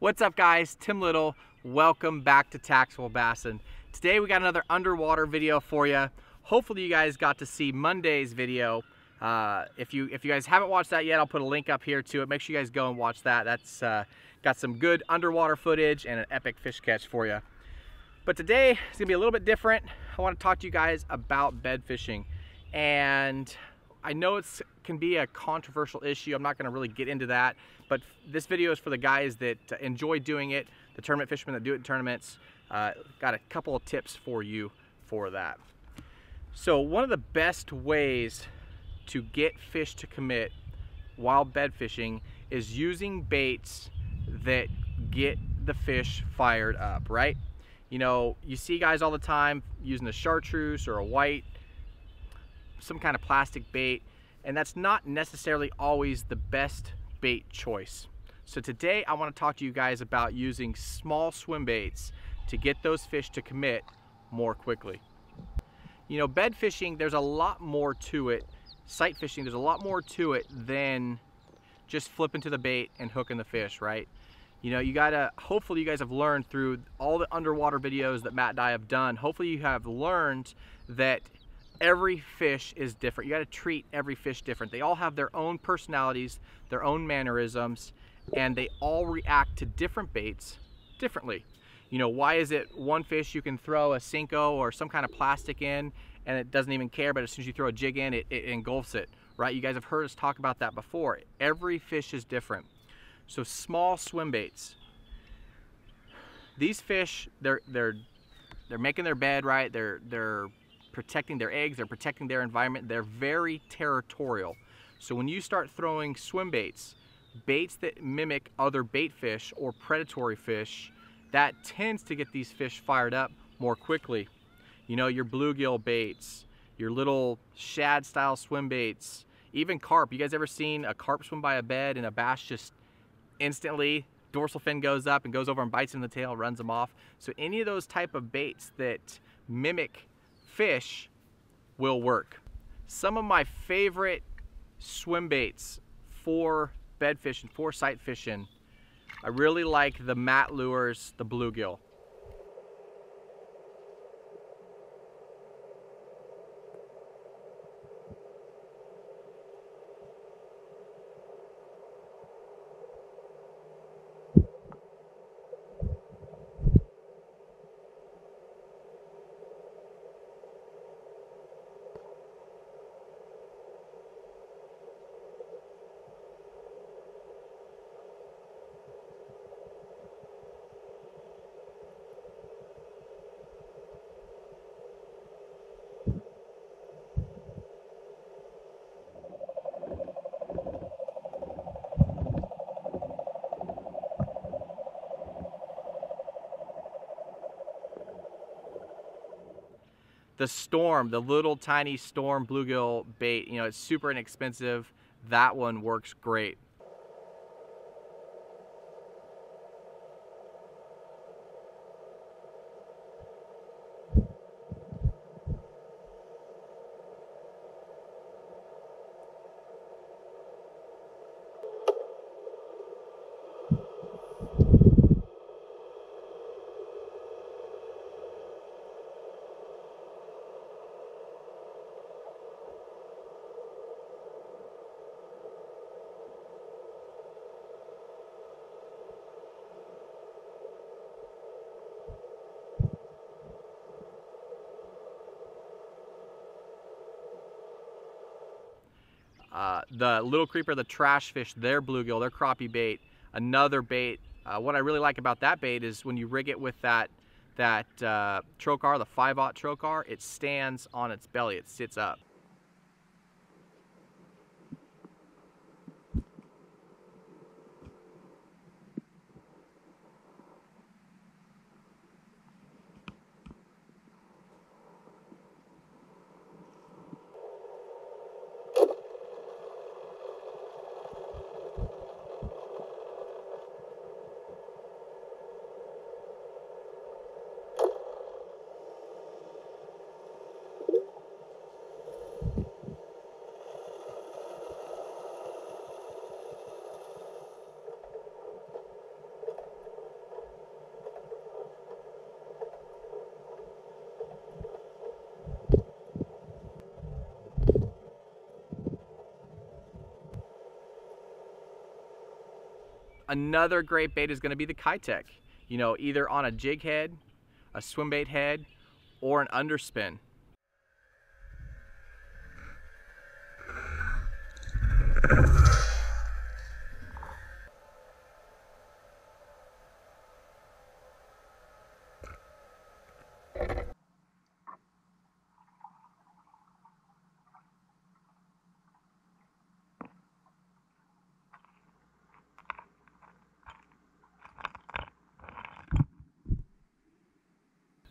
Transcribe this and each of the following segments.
What's up guys, Tim Little. Welcome back to TacticalBassin. Today we got another underwater video for you. Hopefully you guys got to see Monday's video. If you guys haven't watched that yet, I'll put a link up here to it. Make sure you guys go and watch that. That's got some good underwater footage and an epic fish catch for you. But today it's gonna be a little bit different. I want to talk to you guys about bed fishing. And I know it can be a controversial issue. I'm not going to really get into that, but this video is for the guys that enjoy doing it, the tournament fishermen that do it in tournaments. Got a couple of tips for you for that. So one of the best ways to get fish to commit while bed fishing is using baits that get the fish fired up, right? You know, you see guys all the time using a chartreuse or a white, some kind of plastic bait, and that's not necessarily always the best bait choice. So today I want to talk to you guys about using small swim baits to get those fish to commit more quickly. You know, bed fishing, there's a lot more to it. Sight fishing, there's a lot more to it than just flipping to the bait and hooking the fish, right? You know, you gotta, hopefully you guys have learned through all the underwater videos that Matt and I have done, hopefully you have learned that every fish is different. You got to treat every fish different. They all have their own personalities, their own mannerisms, and they all react to different baits differently. You know, why is it one fish you can throw a Cinco or some kind of plastic in and it doesn't even care, but as soon as you throw a jig in, it engulfs it, right? You guys have heard us talk about that before. Every fish is different. So small swim baits. These fish, they're making their bed, right? They're protecting their eggs, they're protecting their environment, they're very territorial. So when you start throwing swim baits, baits that mimic other bait fish or predatory fish, that tends to get these fish fired up more quickly. You know, your bluegill baits, your little shad style swim baits, even carp. You guys ever seen a carp swim by a bed and a bass just instantly, dorsal fin goes up and goes over and bites in the tail, runs them off? So any of those type of baits that mimic fish will work. Some of my favorite swim baits for bed fishing, for sight fishing, I really like the Matt Lures, the bluegill. The Storm, the little tiny Storm bluegill bait, you know, it's super inexpensive. That one works great. The little creeper, the trash fish, their bluegill, their crappie bait, another bait. What I really like about that bait is when you rig it with that trocar, the 5/0 trocar, it stands on its belly, it sits up. Another great bait is going to be the Kitech, you know, either on a jig head, a swim bait head, or an underspin.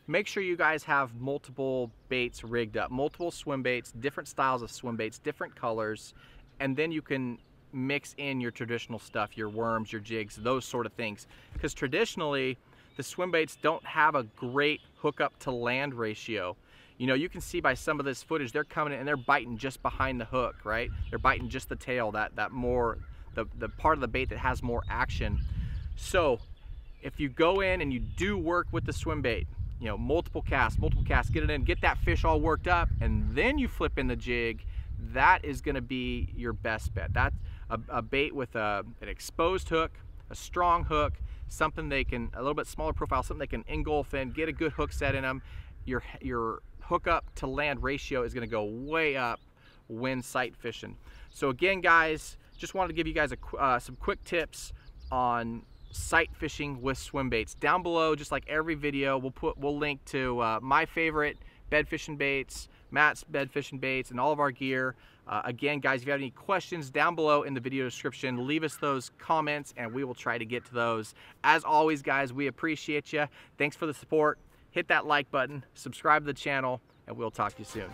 Make sure you guys have multiple baits rigged up, multiple swim baits, different styles of swim baits, different colors, and then you can mix in your traditional stuff, your worms, your jigs, those sort of things. Because traditionally, the swim baits don't have a great hookup to land ratio. You know, you can see by some of this footage, they're coming in and they're biting just behind the hook, right? They're biting just the tail, the part of the bait that has more action. So if you go in and you do work with the swim bait, you know, multiple casts, get it in, get that fish all worked up, and then you flip in the jig, that is gonna be your best bet. That's a bait with an exposed hook, a strong hook, something they can, a little bit smaller profile, something they can engulf in, get a good hook set in them. Your hookup to land ratio is gonna go way up when sight fishing. So again, guys, just wanted to give you guys some quick tips on sight fishing with swim baits. Down below, just like every video, we'll link to my favorite bed fishing baits, Matt's bed fishing baits, and all of our gear. Again, guys, if you have any questions, down below in the video description, leave us those comments and we will try to get to those. As always, guys, we appreciate you. Thanks for the support. Hit that like button, subscribe to the channel, and we'll talk to you soon.